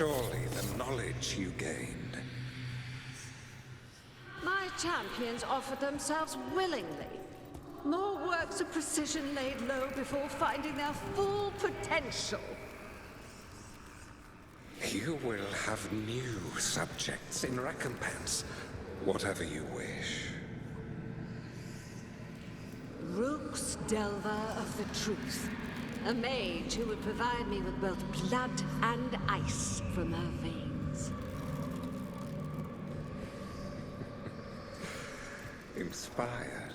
surely the knowledge you gained. My champions offered themselves willingly. More works of precision laid low before finding their full potential. You will have new subjects in recompense, whatever you wish. Rook's Delver of the Truth. A mage who would provide me with both blood and ice from her veins. Inspired.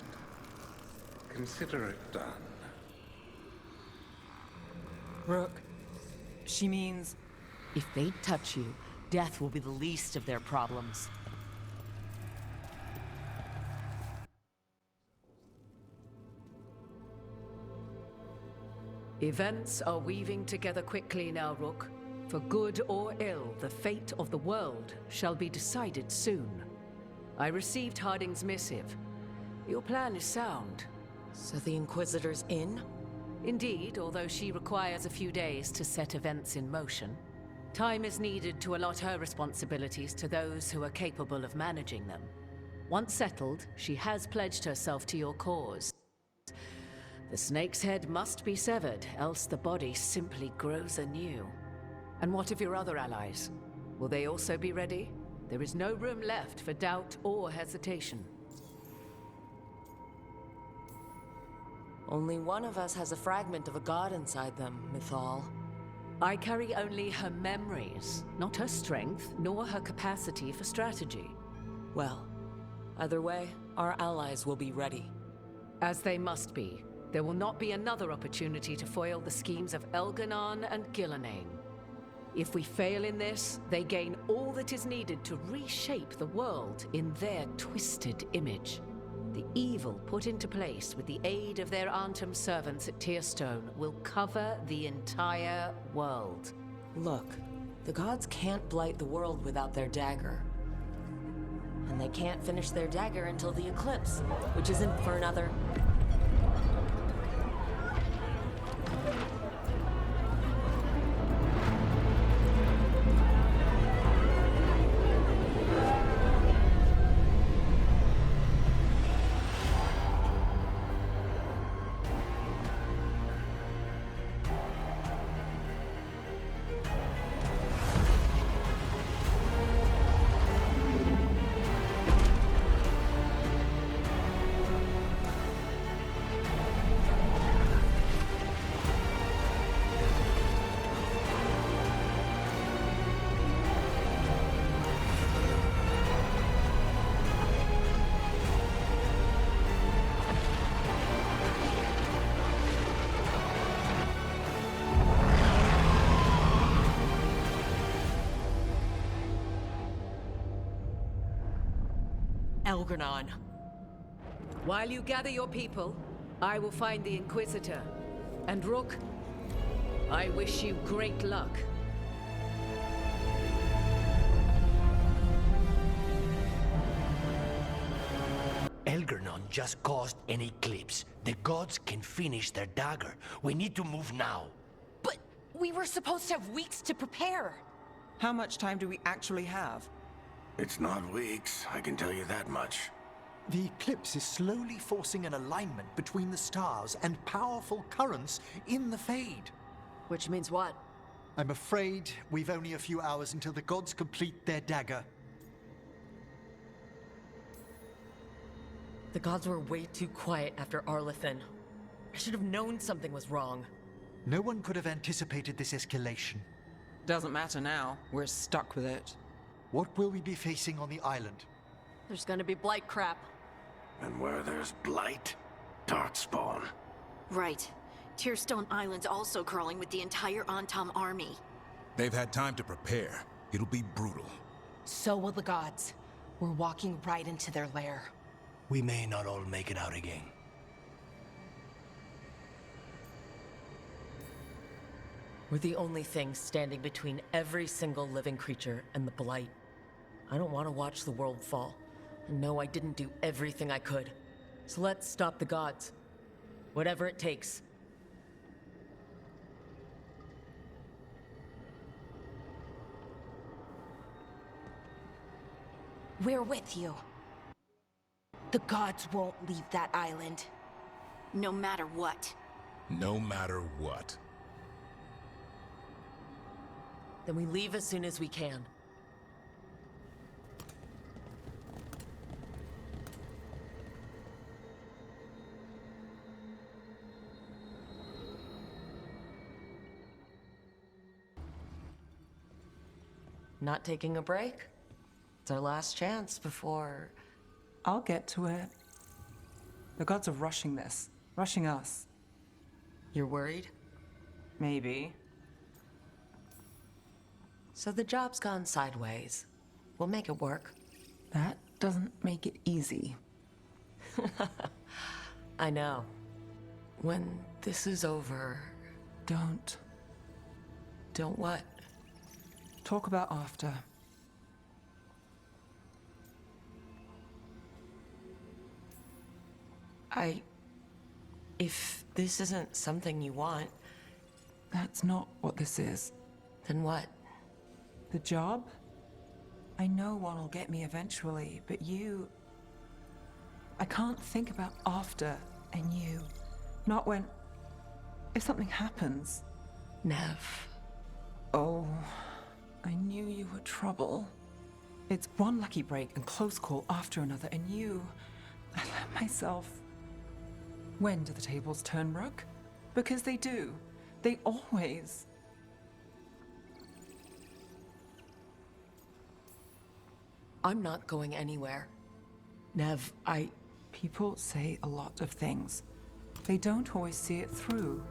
Consider it done. Rook, she means if they touch you, death will be the least of their problems. Events are weaving together quickly now, Rook. For good or ill, the fate of the world shall be decided soon. I received Harding's missive. Your plan is sound. So the Inquisitor's in? Indeed, although she requires a few days to set events in motion. Time is needed to allot her responsibilities to those who are capable of managing them. Once settled, she has pledged herself to your cause. The snake's head must be severed, else the body simply grows anew. And what of your other allies? Will they also be ready? There is no room left for doubt or hesitation. Only one of us has a fragment of a god inside them, Mythal. I carry only her memories, not her strength, nor her capacity for strategy. Well, either way, our allies will be ready. As they must be. There will not be another opportunity to foil the schemes of Elgar'nan and Gillenane. If we fail in this, they gain all that is needed to reshape the world in their twisted image. The evil put into place with the aid of their Arnhem servants at Tearstone will cover the entire world. Look, the gods can't blight the world without their dagger. And they can't finish their dagger until the eclipse, which isn't for another... Elgar'nan. While you gather your people, I will find the Inquisitor. And Rook, I wish you great luck. Elgar'nan just caused an eclipse. The gods can finish their dagger. We need to move now. But we were supposed to have weeks to prepare. How much time do we actually have? It's not weeks, I can tell you that much. The eclipse is slowly forcing an alignment between the stars and powerful currents in the Fade. Which means what? I'm afraid we've only a few hours until the gods complete their dagger. The gods were way too quiet after Arlathan. I should have known something was wrong. No one could have anticipated this escalation. Doesn't matter now. We're stuck with it. What will we be facing on the island? There's gonna be blight crap. And where there's blight, darkspawn. Right. Tearstone Island's also crawling with the entire Antam army. They've had time to prepare. It'll be brutal. So will the gods. We're walking right into their lair. We may not all make it out again. We're the only thing standing between every single living creature and the blight. I don't want to watch the world fall. And no, I didn't do everything I could. So let's stop the gods. Whatever it takes. We're with you. The gods won't leave that island. No matter what. No matter what. Then we leave as soon as we can. Not taking a break? It's our last chance before... I'll get to it. The gods are rushing this. Rushing us. You're worried? Maybe. So the job's gone sideways. We'll make it work. That doesn't make it easy. I know. When this is over... Don't. Don't what? Talk about after. If this isn't something you want... That's not what this is. Then what? The job? I know one will get me eventually, but you... I can't think about after and you. Not when... If something happens. Nev. Oh, I knew you were trouble. It's one lucky break and close call after another, and you... I let myself... When do the tables turn, Rook? Because they do. They always... I'm not going anywhere. Nev, People say a lot of things. They don't always see it through.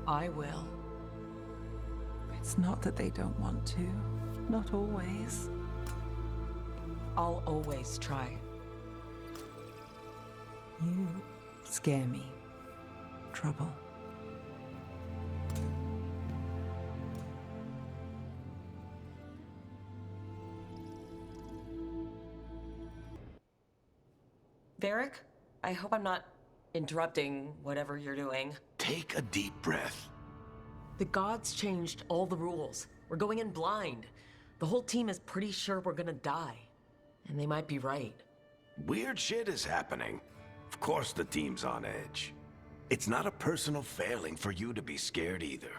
I will. It's not that they don't want to. Not always. I'll always try. You scare me. Trouble. Varric, I hope I'm not interrupting whatever you're doing. Take a deep breath. The gods changed all the rules. We're going in blind. The whole team is pretty sure we're gonna die. And they might be right. Weird shit is happening. Of course the team's on edge. It's not a personal failing for you to be scared either.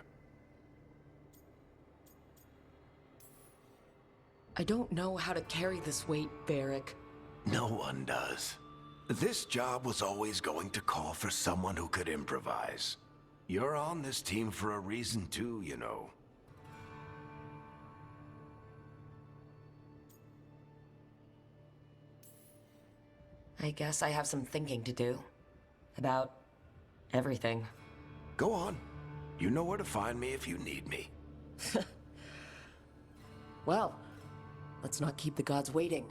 I don't know how to carry this weight, Varric. No one does. This job was always going to call for someone who could improvise. You're on this team for a reason too, you know. I guess I have some thinking to do. About everything. Go on. You know where to find me if you need me. Well, let's not keep the gods waiting.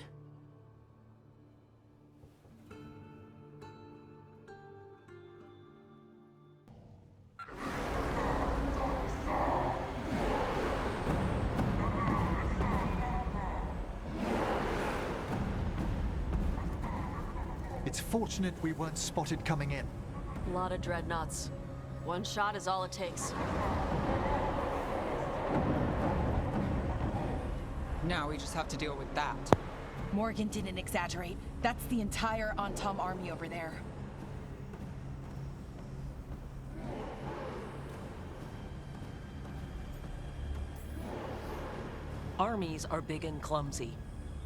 It's fortunate we weren't spotted coming in. A lot of dreadnoughts. One shot is all it takes. Now we just have to deal with that. Morgan didn't exaggerate. That's the entire Antom army over there. Armies are big and clumsy.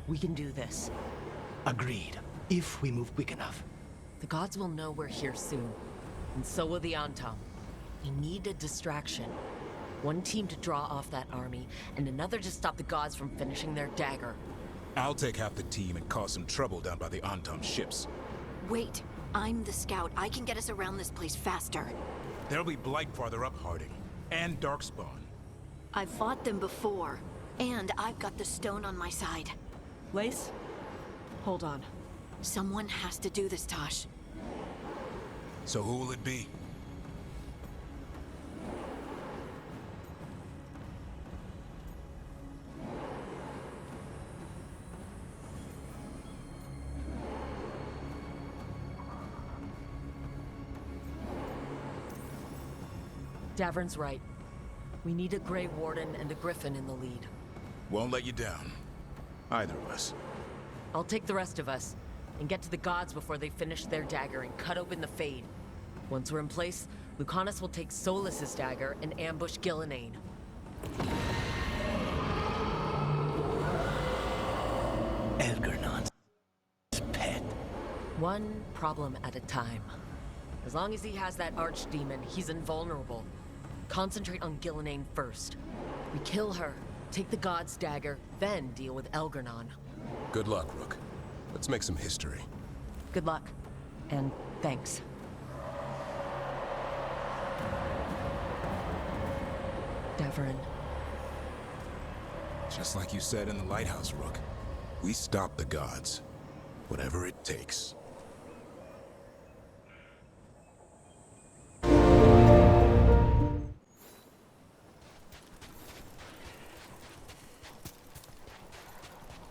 We can do this. Agreed. If we move quick enough. The gods will know we're here soon. And so will the Antom. We need a distraction. One team to draw off that army, and another to stop the gods from finishing their dagger. I'll take half the team and cause some trouble down by the Antom ships. Wait, I'm the scout. I can get us around this place faster. There'll be Blight farther up, Harding. And Darkspawn. I've fought them before, and I've got the stone on my side. Lace? Hold on. Someone has to do this, Tosh. So who will it be? Davern's right. We need a Grey Warden and a Griffin in the lead. Won't let you down. Either of us. I'll take the rest of us and get to the gods before they finish their dagger and cut open the Fade. Once we're in place, Lucanus will take Solus's dagger and ambush Gillenane. Elgernon's pet. One problem at a time. As long as he has that archdemon, he's invulnerable. Concentrate on Gillenane first. We kill her, take the god's dagger, then deal with Elgernon. Good luck, Rook. Let's make some history. Good luck. And thanks. Deverin. Just like you said in the lighthouse, Rook. We stop the gods. Whatever it takes.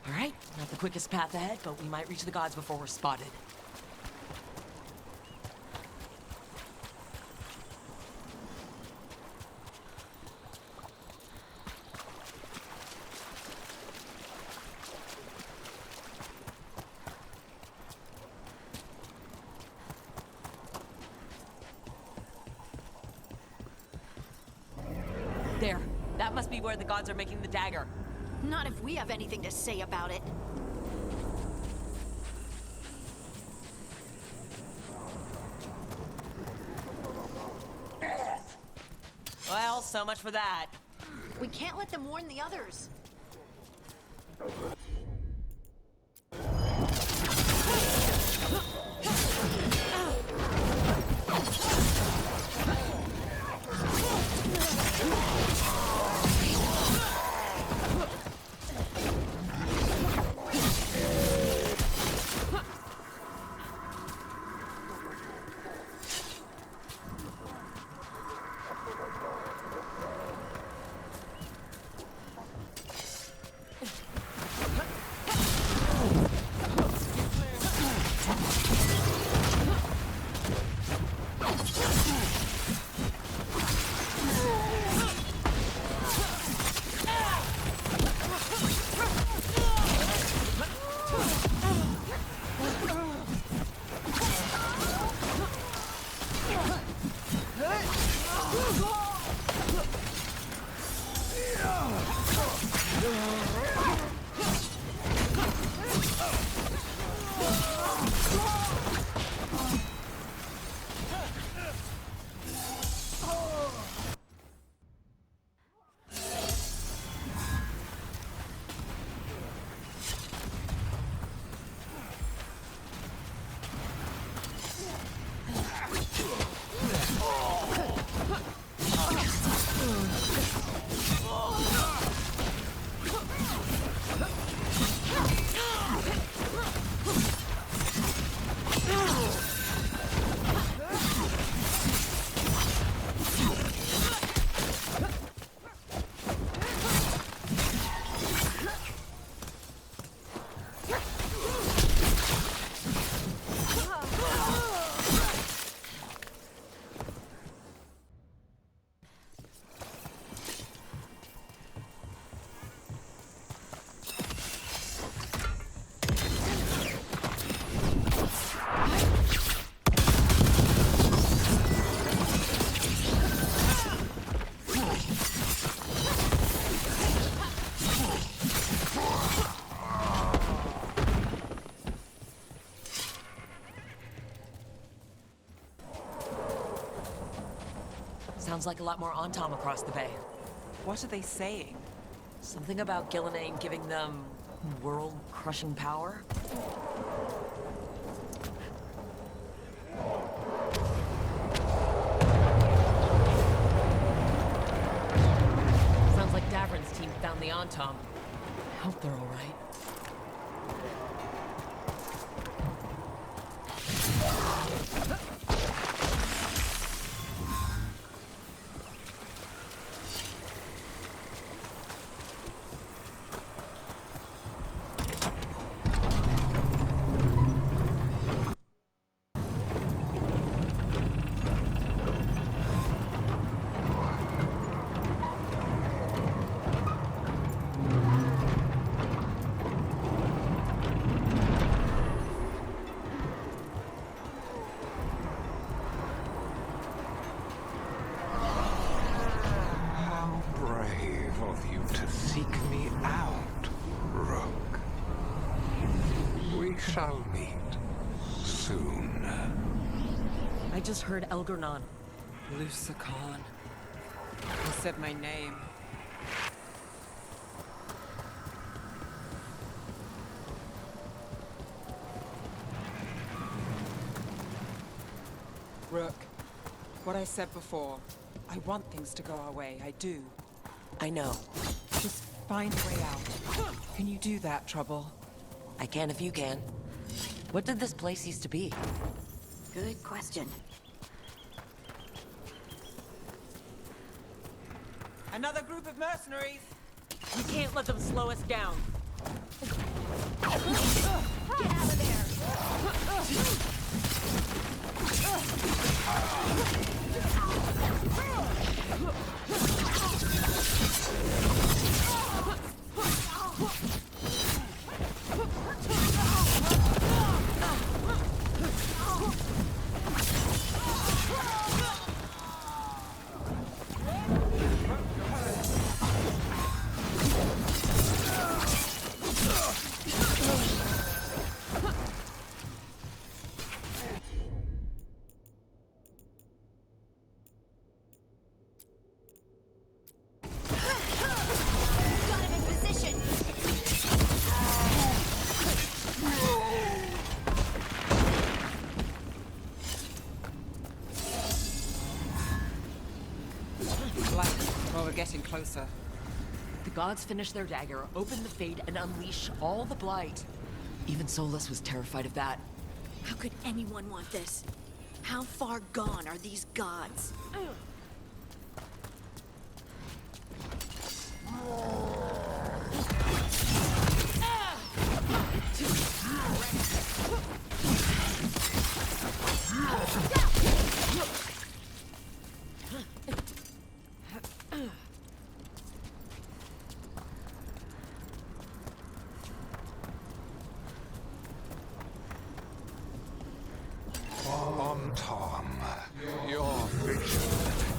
Alright, not the quickest path ahead, but we might reach the gods before we're spotted. There. That must be where the gods are making the dagger. Not if we have anything to say about it. Well, so much for that. We can't let them warn the others. Sounds like a lot more Antom across the bay. What are they saying? Something about Gillenane giving them world-crushing power? Sounds like Davrin's team found the Antom. I hope they're all right. shall meet soon. I just heard Elgernon. Lucican. He said my name. Rook, what I said before. I want things to go our way, I do. I know. Just find a way out. Can you do that, Trouble? I can if you can. What did this place used to be? Good question. Another group of mercenaries! We can't let them slow us down. Get out of there! Well, we're getting closer. The gods finish their dagger, open the Fade, and unleash all the Blight. Even Solus was terrified of that. How could anyone want this? How far gone are these gods? On Tom, your vision,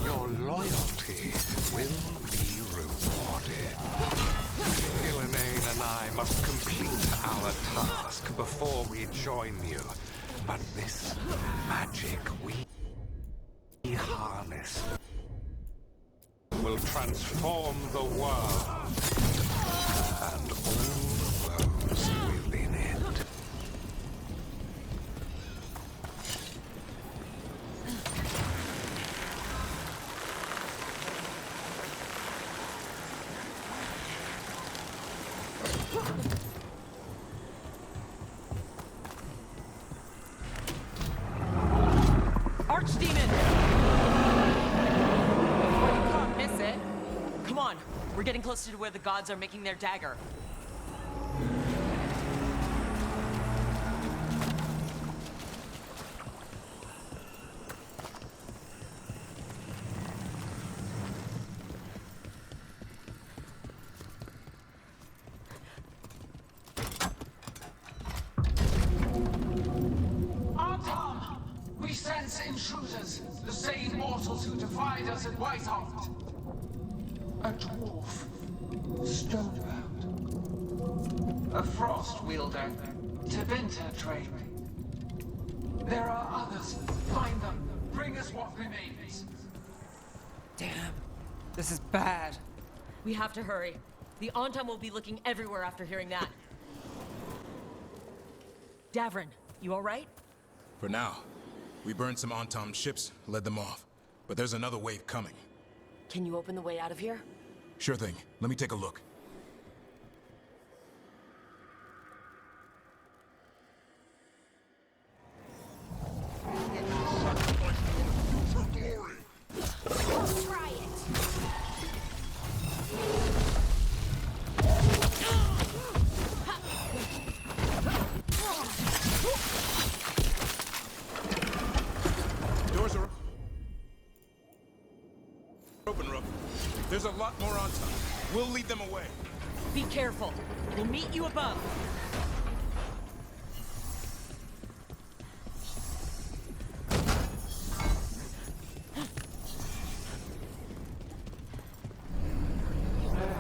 your loyalty will be rewarded. Illuminae and I must complete our task before we join you. But this magic we harness will transform the world and all those within it. Archdemon! You can't miss it. Come on, we're getting closer to where the gods are making their dagger. Tom! We sense intruders, the same mortals who defied us at Whitehart. A dwarf, stonebound. A frost wielder, Tevinter trained. There are others. Find them. Bring us what remains. Damn. This is bad. We have to hurry. The Antam will be looking everywhere after hearing that. Davrin, you all right? For now. We burned some Antam ships, led them off. But there's another wave coming. Can you open the way out of here? Sure thing. Let me take a look. Try it! Doors are open, Rook. There's a lot more on top. We'll lead them away. Be careful. We'll meet you above.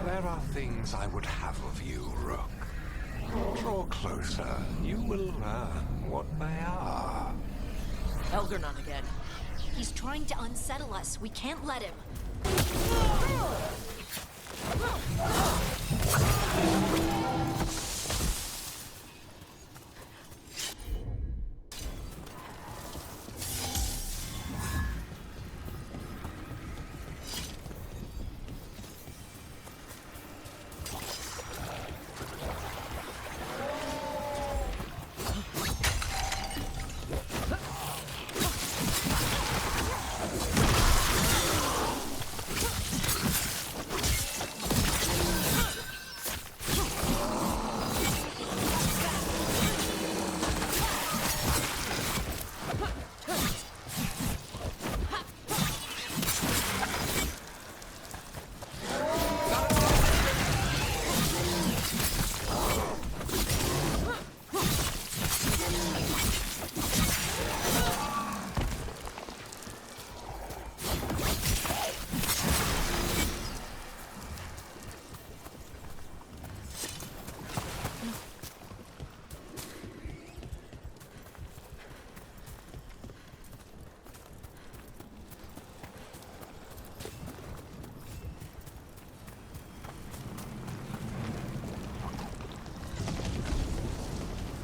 There are things I would have of you, Rook. Draw closer. You will learn what they are. Elgernon again. He's trying to unsettle us. We can't let him.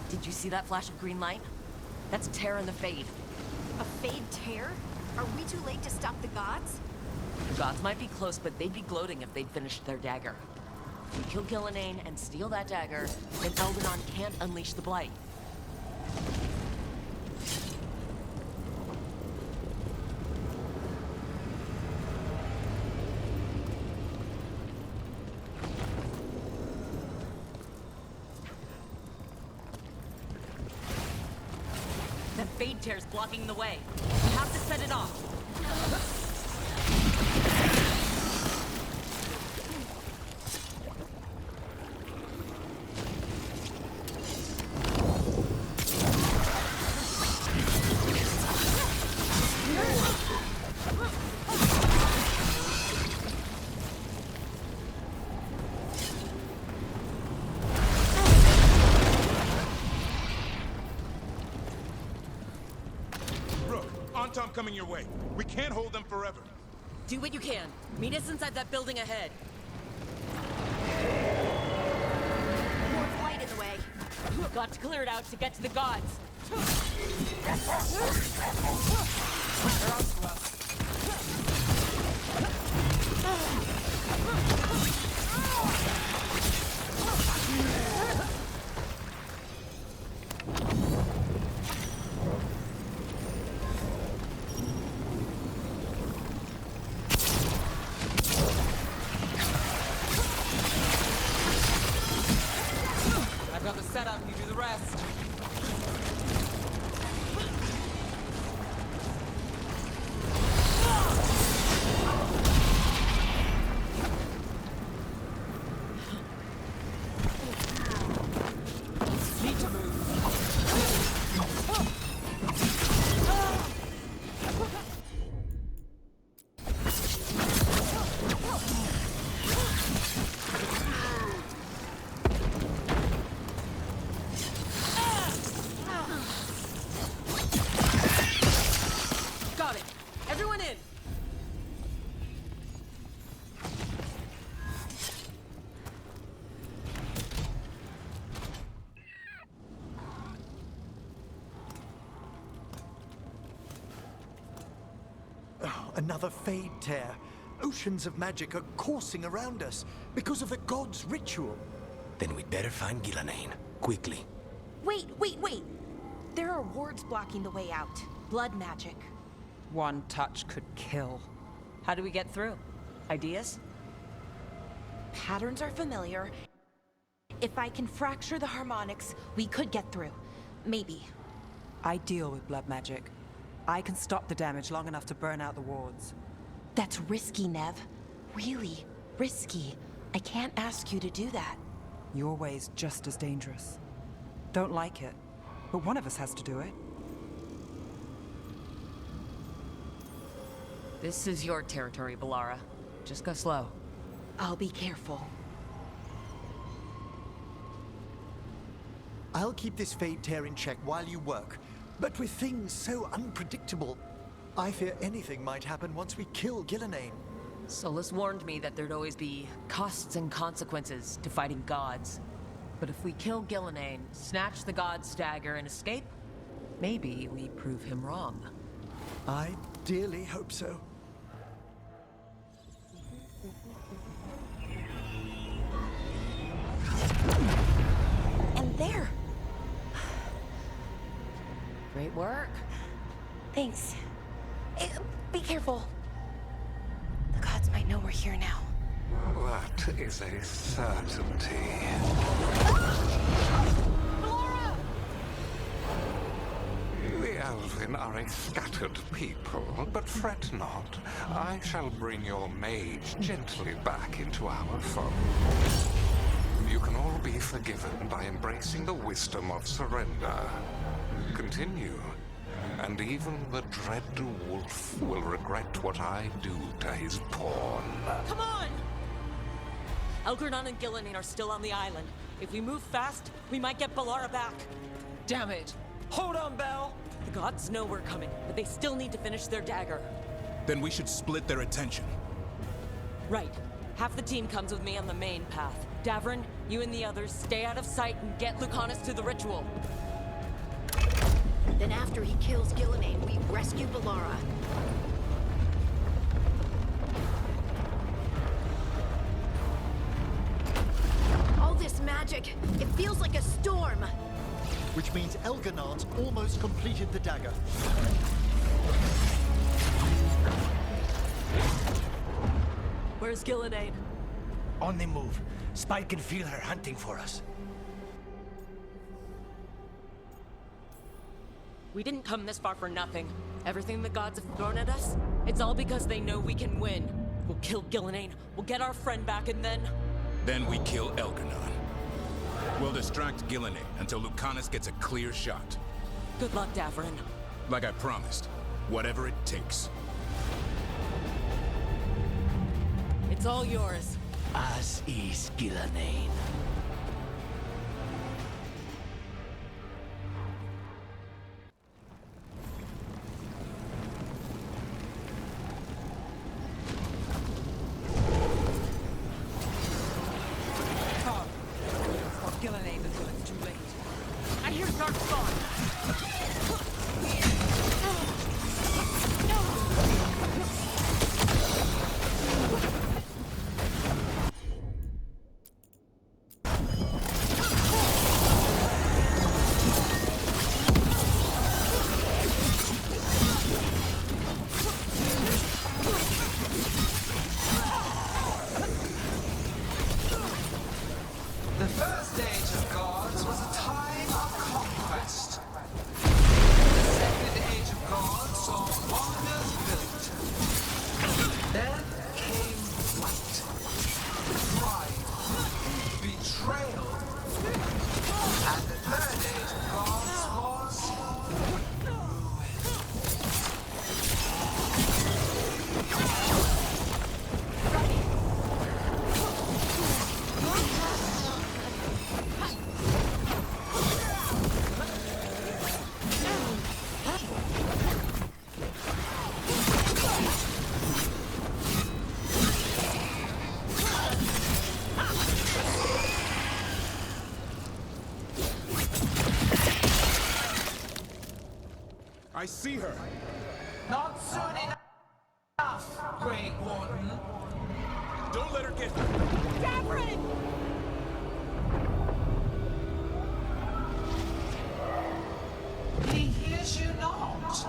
Did you see that flash of green light? That's Tear and the Fade. A Fade Tear? Are we too late to stop the gods? The gods might be close, but they'd be gloating if they'd finished their dagger. If we kill Gillenane and steal that dagger, then Eldanon can't unleash the Blight. That Fade Tear's blocking the way. We have to set it off. Antom coming your way. We can't hold them forever. Do what you can. Meet us inside that building ahead. More light in the way. Got to clear it out to get to the gods. They're on to us. Got the setup, you do the rest. Need to move. Got it. Everyone in. Oh, another Fade Tear. Oceans of magic are coursing around us because of the god's ritual. Then we'd better find Gillenane. Quickly. Wait. There are wards blocking the way out. Blood magic. One touch could kill. How do we get through? Ideas? Patterns are familiar. If I can fracture the harmonics, we could get through. Maybe. I deal with blood magic. I can stop the damage long enough to burn out the wards. That's risky, Nev. Really risky. I can't ask you to do that. Your way's just as dangerous. Don't like it, but one of us has to do it. This is your territory, Bellara. Just go slow. I'll be careful. I'll keep this Fade Tear in check while you work. But with things so unpredictable, I fear anything might happen once we kill Gillenane. Solus warned me that there'd always be costs and consequences to fighting gods. But if we kill Gillenane, snatch the god's dagger, and escape, maybe we prove him wrong. I dearly hope so. And there! Great work. Thanks. Be careful. The gods might know we're here now. That is a certainty. The Elven are a scattered people, but fret not. I shall bring your mage gently back into our fold. You can all be forgiven by embracing the wisdom of surrender. Continue, and even the dread wolf will regret what I do to his pawn. Come on! Elgernon and Gillenane are still on the island. If we move fast, we might get Balara back. Damn it! Hold on, Belle! The gods know we're coming, but they still need to finish their dagger. Then we should split their attention. Right. Half the team comes with me on the main path. Davrin, you and the others stay out of sight and get Lucanus to the ritual. Then after he kills Gillenane, we rescue Balara. All this magic, it feels like a storm. Which means Elgernon's almost completed the dagger. Where's Gillenane? On the move. Spike can feel her hunting for us. We didn't come this far for nothing. Everything the gods have thrown at us, it's all because they know we can win. We'll kill Gillenane, we'll get our friend back, and then... Then we kill Elgernon. We'll distract Gillenane until Lucanus gets a clear shot. Good luck, Davrin. Like I promised, whatever it takes. It's all yours. As is Gillenane. Gillenane until it's too late. I hear Darkspawn! The first age of gods was a time of conquest. The second age of gods saw wonders built. Then came flight, pride, betrayal. And the third age of gods was ruin. I see her! Not soon enough, Grey Warden. Don't let her get... Davrin! He hears you not.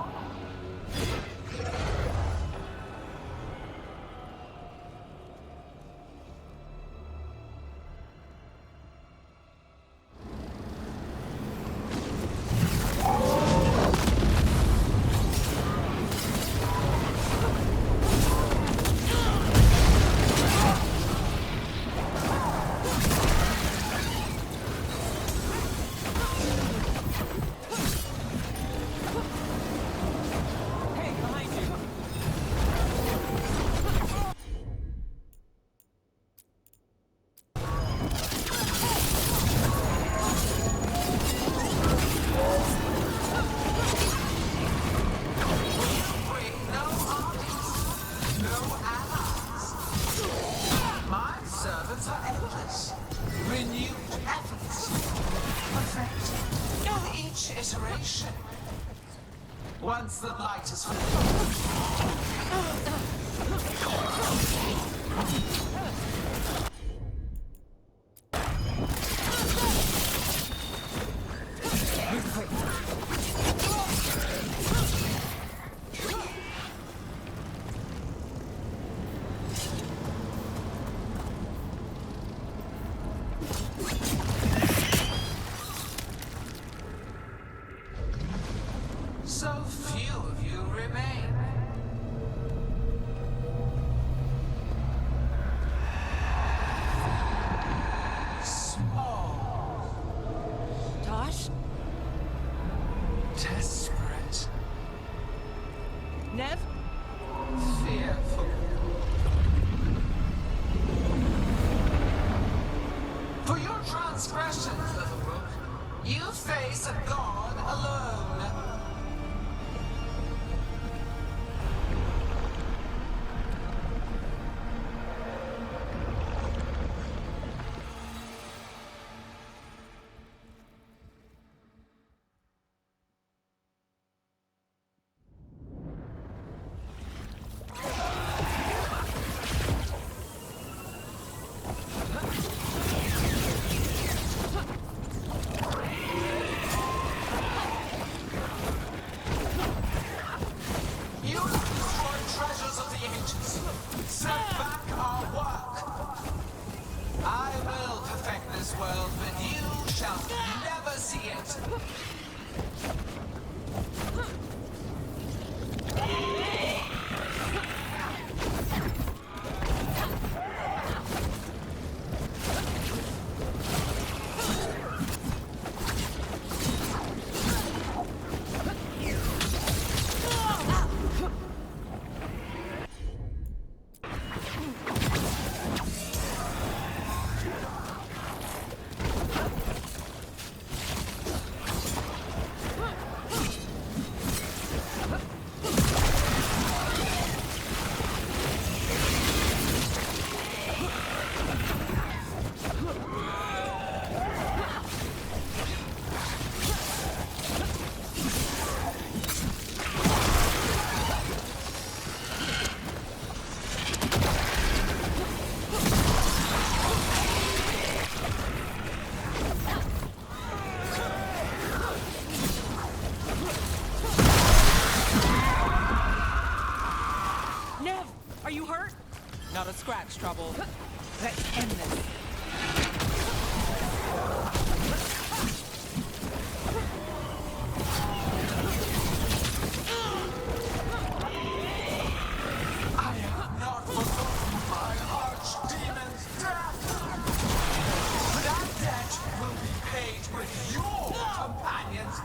Once the light is so few of you remain. Small. Tosh? Desperate. Nev? Fearful. For your transgressions, little Rook, you face a god alone. You have destroyed treasures of the ancients. Set back our work. I will perfect this world, but you shall never see it. Nev! Are you hurt? Not a scratch, Trouble. Let's end this. I have not forgotten my archdemon's death. That debt will be paid with your companion's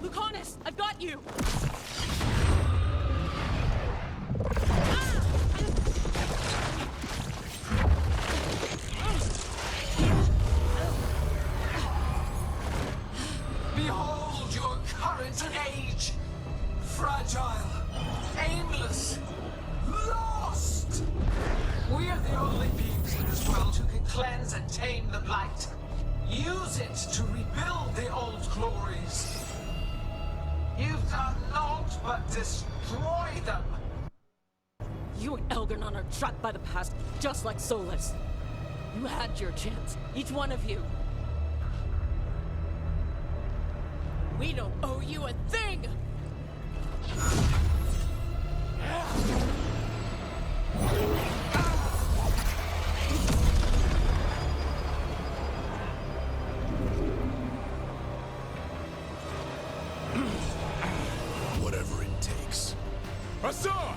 Lucanus, I've got you! Behold your current age! Fragile, aimless, lost! We are the only beings in this world who can cleanse and tame the Blight. Use it to rebuild the old glories. You've done naught but destroy them. You and Elgar'nan are trapped by the past, just like Solas. You had your chance, each one of you. We don't owe you a thing! Hassan!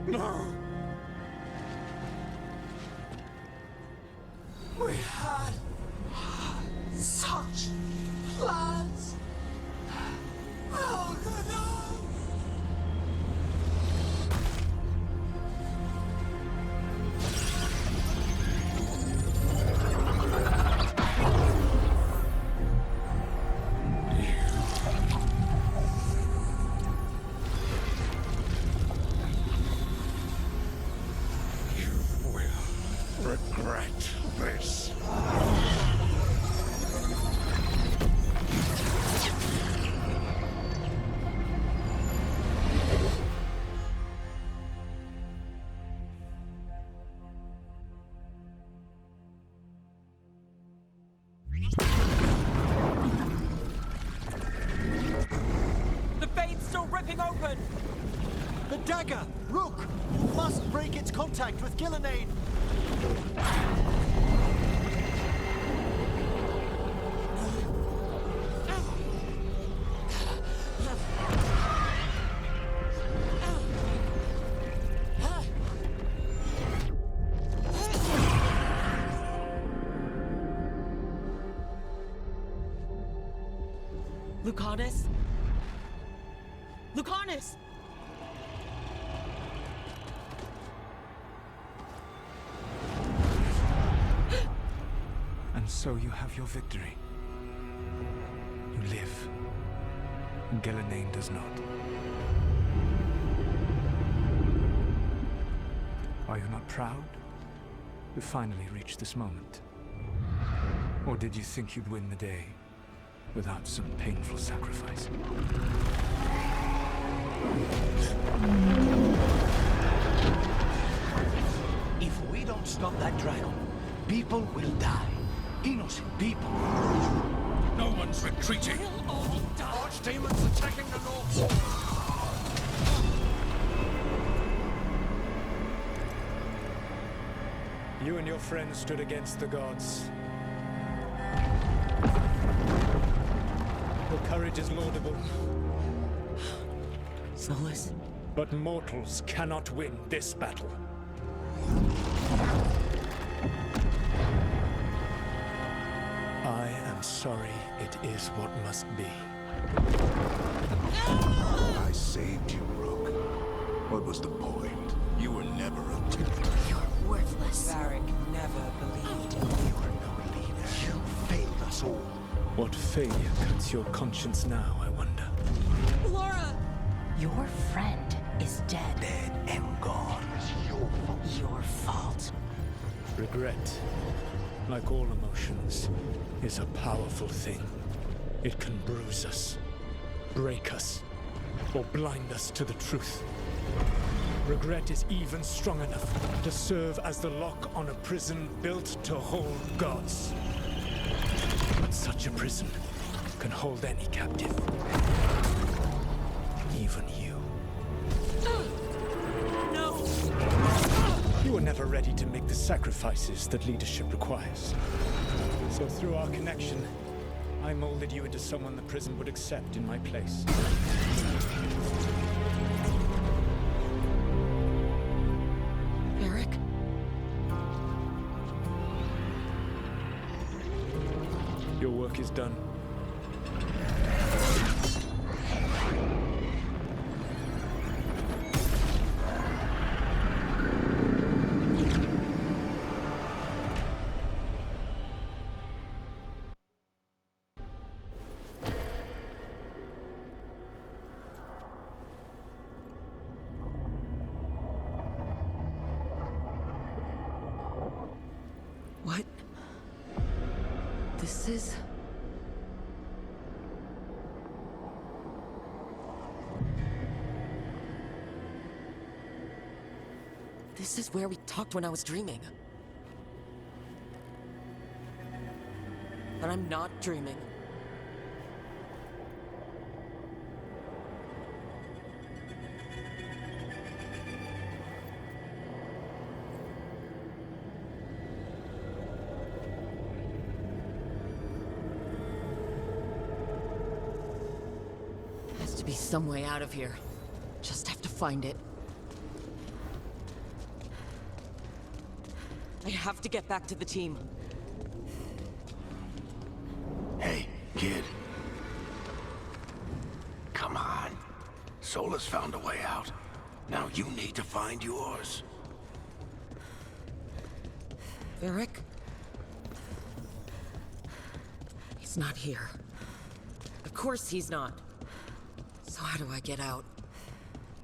No! We had such plans! Oh, no! Regret this. The fade's still ripping open! The dagger! Rook! You must break its contact with Gillenane! Lucanus? Lucanus! And so you have your victory. You live. And Gillenane does not. Are you not proud to finally reach this moment? Or did you think you'd win the day without some painful sacrifice? If we don't stop that dragon, people will die. Innocent people. No one's retreating. Archdemons attacking the north. You and your friends stood against the gods. Your courage is laudable. Solas? But mortals cannot win this battle. I am sorry it is what must be. I saved you, Rook. What was the point? You were never a Templar. You're worthless. Varric never believed in you. You are no leader. You failed us all. What failure cuts your conscience now, I wonder? Laura! Your friend is dead. Dead and gone. It's your fault. Your fault. Regret, like all emotions, is a powerful thing. It can bruise us, break us, or blind us to the truth. Regret is even strong enough to serve as the lock on a prison built to hold gods. But such a prison can hold any captive. Even you. No! You were never ready to make the sacrifices that leadership requires. So through our connection, I molded you into someone the prison would accept in my place. Eric? Your work is done. What? This is... This is where we talked when I was dreaming. But I'm not dreaming. Has to be some way out of here. Just have to find it. I have to get back to the team. Hey, kid. Come on. Solus found a way out. Now you need to find yours. Varric? He's not here. Of course he's not. So how do I get out?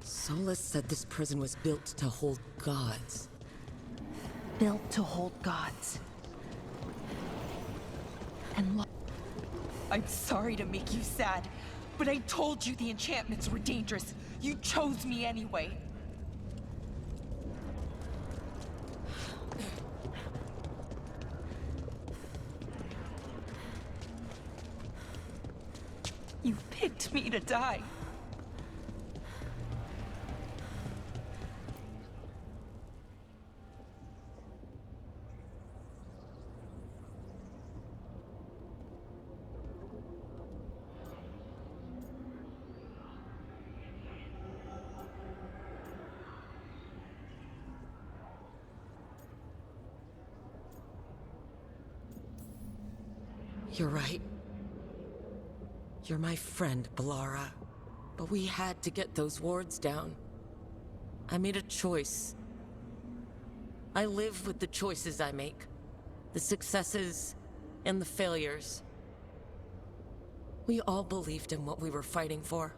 Solus said this prison was built to hold gods. Built to hold gods. And I'm sorry to make you sad, but I told you the enchantments were dangerous. You chose me anyway. You picked me to die. You're right. You're my friend, Bellara. But we had to get those wards down. I made a choice. I live with the choices I make. The successes and the failures. We all believed in what we were fighting for.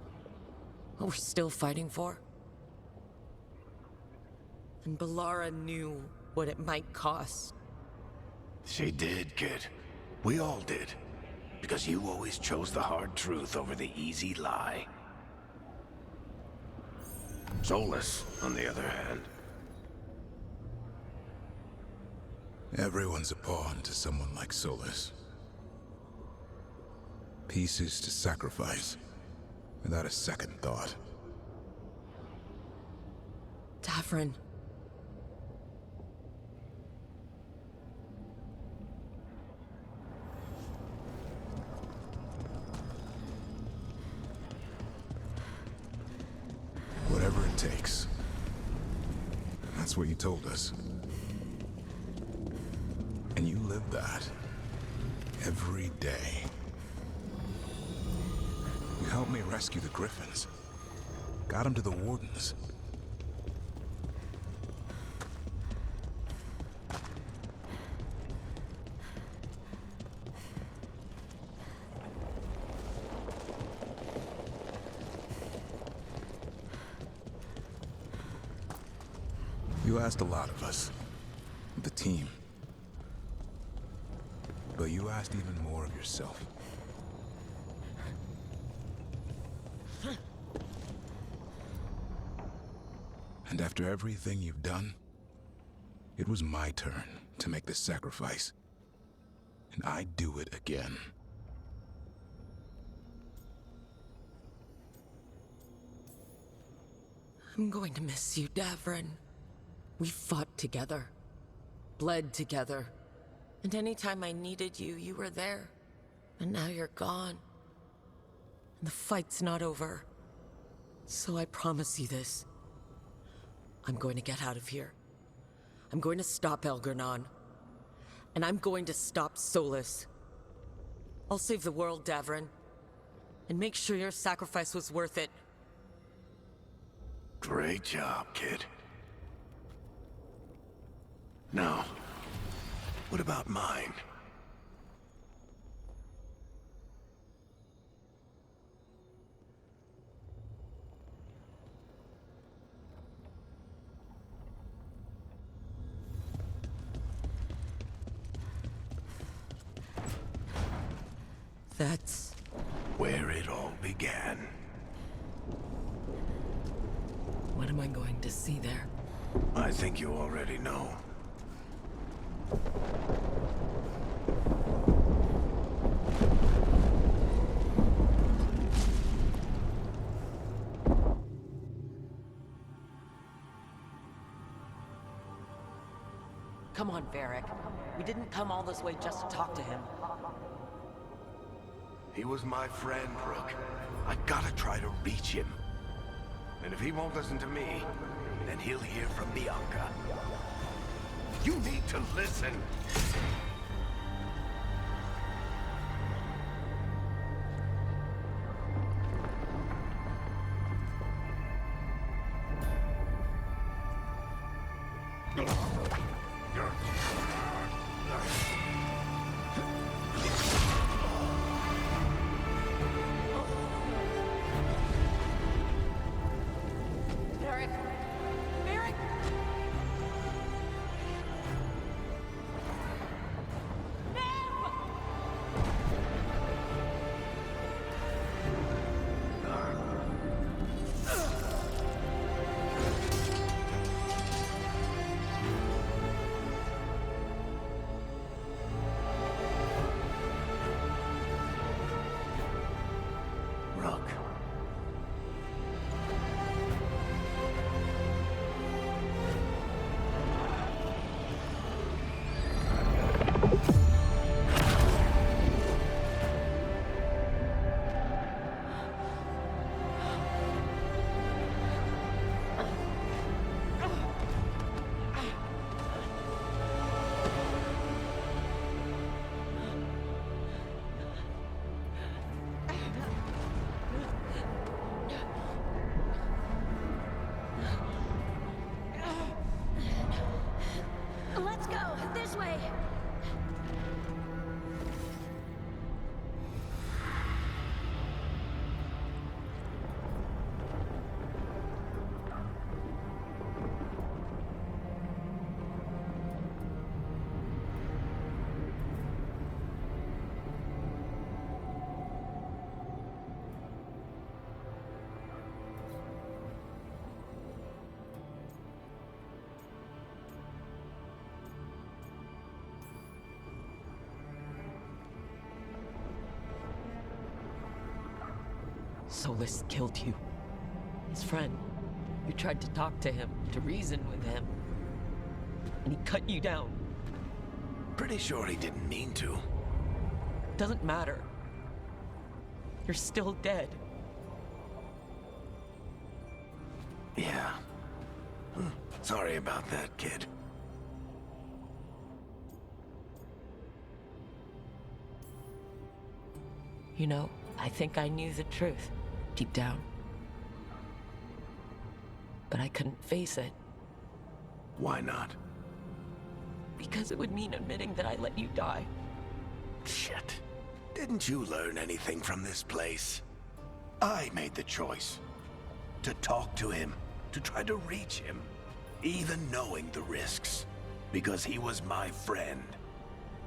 What we're still fighting for. And Bellara knew what it might cost. She did, kid. We all did. Because you always chose the hard truth over the easy lie. Solus, on the other hand. Everyone's a pawn to someone like Solus. Pieces to sacrifice, without a second thought. Davrin. Whatever it takes. That's what you told us. And you live that. Every day. You helped me rescue the Griffins. Got them to the Wardens. You asked a lot of us. The team. But you asked even more of yourself. And after everything you've done, it was my turn to make this sacrifice. And I'd do it again. I'm going to miss you, Davrin. We fought together, bled together, and anytime I needed you, you were there. And now you're gone. And the fight's not over. So I promise you this. I'm going to get out of here. I'm going to stop Elgernon. And I'm going to stop Solus. I'll save the world, Davrin. And make sure your sacrifice was worth it. Great job, kid. Now, what about mine? That's where it all began. What am I going to see there? I think you already know. Come on, Varric. We didn't come all this way just to talk to him. He was my friend, Rook. I gotta try to reach him. And if he won't listen to me, then he'll hear from Bianca. You need to listen! Let's go! This way! Solus killed you. His friend. You tried to talk to him, to reason with him. And he cut you down. Pretty sure he didn't mean to. Doesn't matter. You're still dead. Yeah. Sorry about that, kid. You know, I think I knew the truth, deep down. But I couldn't face it. Why not? Because it would mean admitting that I let you die. Shit. Didn't you learn anything from this place? I made the choice. To talk to him, to try to reach him, even knowing the risks. Because he was my friend.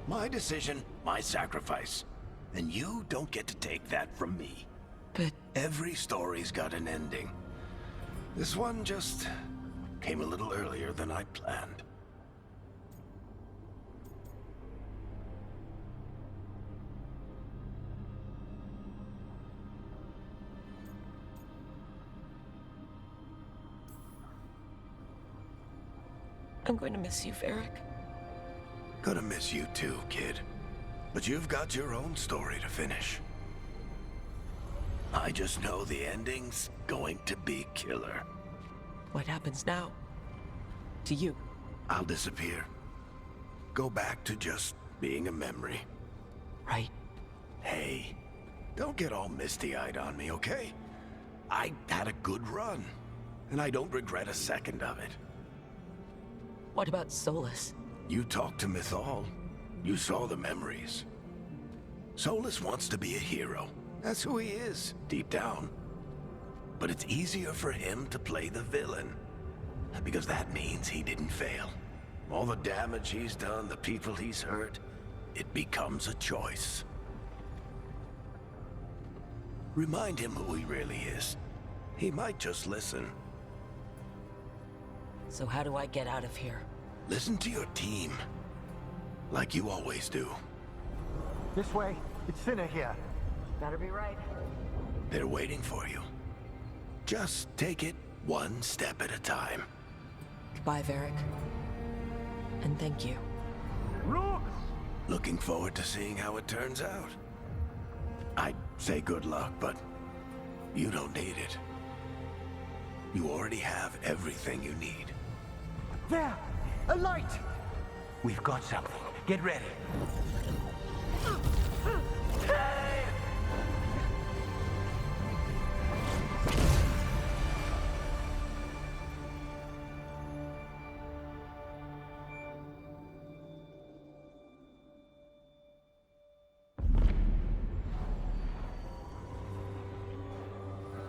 My decision, my sacrifice. And you don't get to take that from me. But every story's got an ending. This one just came a little earlier than I planned. I'm going to miss you, Varric. Gonna miss you too, kid. But you've got your own story to finish. I just know the ending's going to be killer. What happens now? To you? I'll disappear. Go back to just being a memory. Right. Hey, don't get all misty-eyed on me, okay? I had a good run, and I don't regret a second of it. What about Solas? You talked to Mythal. You saw the memories. Solas wants to be a hero. That's who he is, deep down. But it's easier for him to play the villain, because that means he didn't fail. All the damage he's done, the people he's hurt, it becomes a choice. Remind him who he really is. He might just listen. So how do I get out of here? Listen to your team, like you always do. This way. It's Cinna here. Better be right. They're waiting for you. Just take it one step at a time. Goodbye, Varric. And thank you. Rook! Looking forward to seeing how it turns out. I'd say good luck, but you don't need it. You already have everything you need. There! A light! We've got something. Get ready.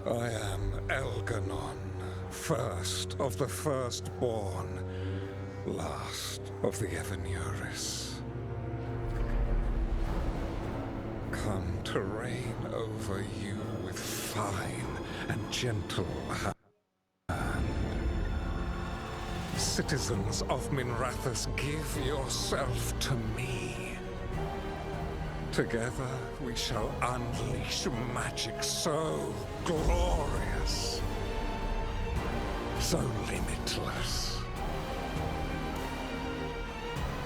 I am Elganon, first of the firstborn, last of the Evanuris. Come to reign over you with fine and gentle hand. Citizens of Minrathous, give yourself to me. Together we shall unleash magic so glorious, so limitless,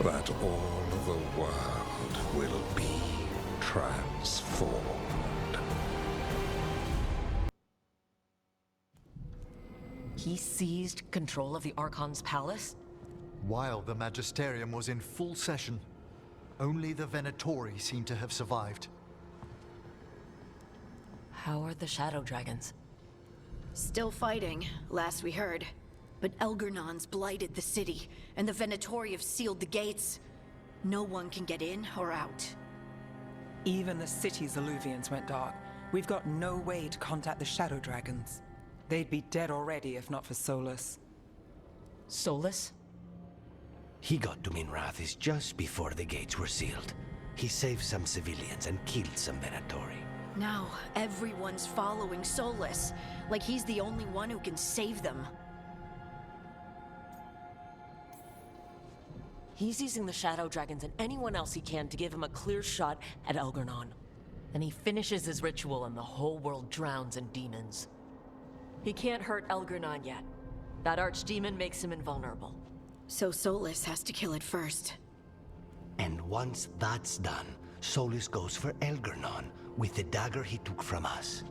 that all the world will be transformed. He seized control of the Archon's palace? While the Magisterium was in full session, only the Venatori seem to have survived. How are the Shadow Dragons? Still fighting, last we heard. But Elgernon's blighted the city, and the Venatori have sealed the gates. No one can get in or out. Even the city's Illuvians went dark. We've got no way to contact the Shadow Dragons. They'd be dead already if not for Solas. Solas? He got to Minrathous just before the gates were sealed. He saved some civilians and killed some Venatori. Now, everyone's following Solas, like he's the only one who can save them. He's using the Shadow Dragons and anyone else he can to give him a clear shot at Elgernon. Then he finishes his ritual and the whole world drowns in demons. He can't hurt Elgernon yet. That archdemon makes him invulnerable. So Solas has to kill it first. And once that's done, Solas goes for Elgernon with the dagger he took from us.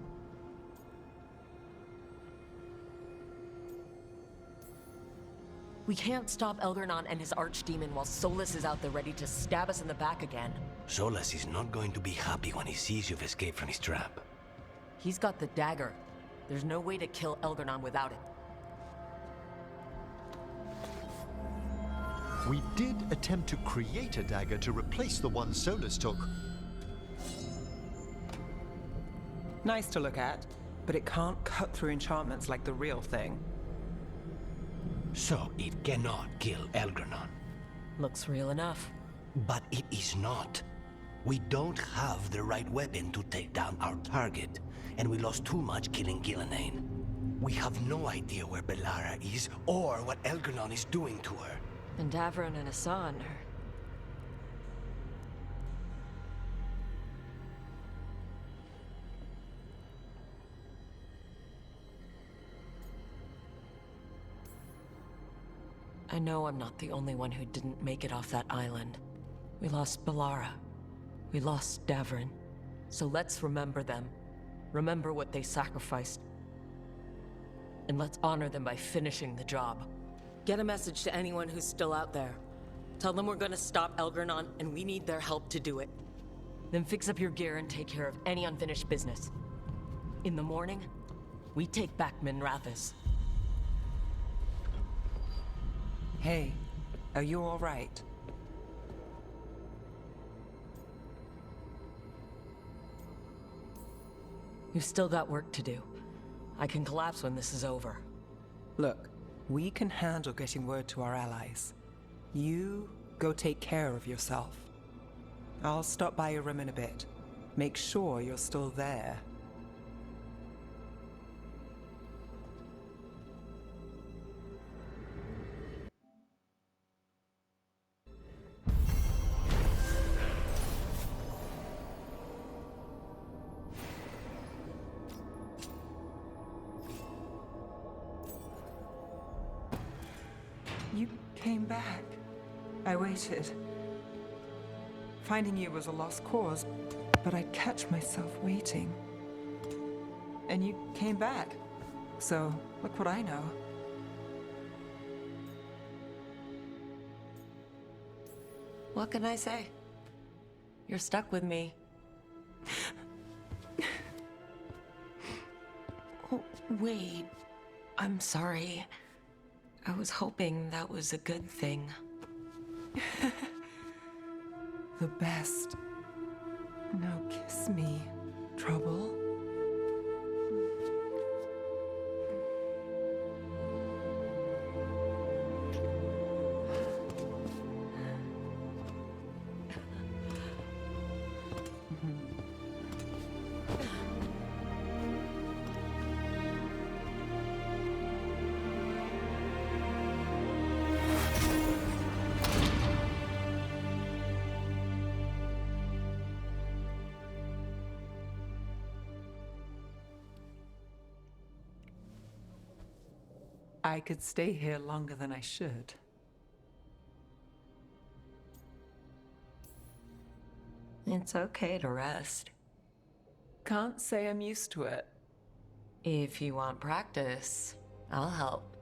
We can't stop Elgernon and his archdemon while Solas is out there ready to stab us in the back again. Solas is not going to be happy when he sees you've escaped from his trap. He's got the dagger. There's no way to kill Elgernon without it. We did attempt to create a dagger to replace the one Solas took. Nice to look at, but it can't cut through enchantments like the real thing. So it cannot kill Elgernon. Looks real enough. But it is not. We don't have the right weapon to take down our target, and we lost too much killing Gillenane. We have no idea where Bellara is or what Elgernon is doing to her. And Davron and Asan are... I know I'm not the only one who didn't make it off that island. We lost Bellara. We lost Davrin. So let's remember them. Remember what they sacrificed. And let's honor them by finishing the job. Get a message to anyone who's still out there. Tell them we're gonna stop Elgernon, and we need their help to do it. Then fix up your gear and take care of any unfinished business. In the morning, we take back Minrathous. Hey, are you all right? You've still got work to do. I can collapse when this is over. Look, we can handle getting word to our allies. You go take care of yourself. I'll stop by your room in a bit. Make sure you're still there. You came back. I waited. Finding you was a lost cause, but I'd catch myself waiting. And you came back. So, look what I know. What can I say? You're stuck with me. Oh, wait. I'm sorry. I was hoping that was a good thing. The best. Now kiss me, Trouble. I could stay here longer than I should. It's okay to rest. Can't say I'm used to it. If you want practice, I'll help.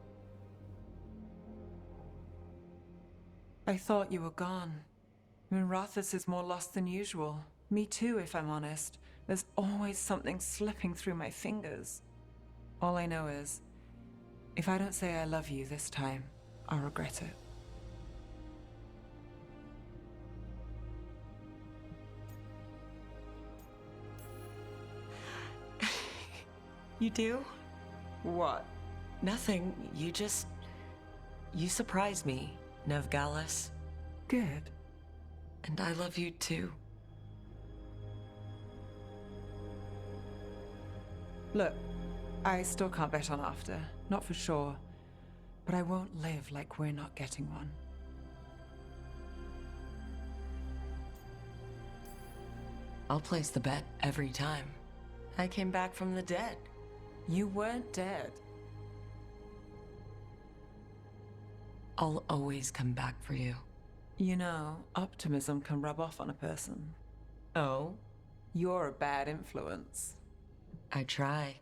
I thought you were gone. Minrathous is more lost than usual. Me too, if I'm honest. There's always something slipping through my fingers. All I know is, if I don't say I love you this time, I'll regret it. You do? What? Nothing. You surprised me, Nevgalis. Good. And I love you too. Look, I still can't bet on after. Not for sure. But I won't live like we're not getting one. I'll place the bet every time. I came back from the dead. You weren't dead. I'll always come back for you. You know, optimism can rub off on a person. Oh? You're a bad influence. I try.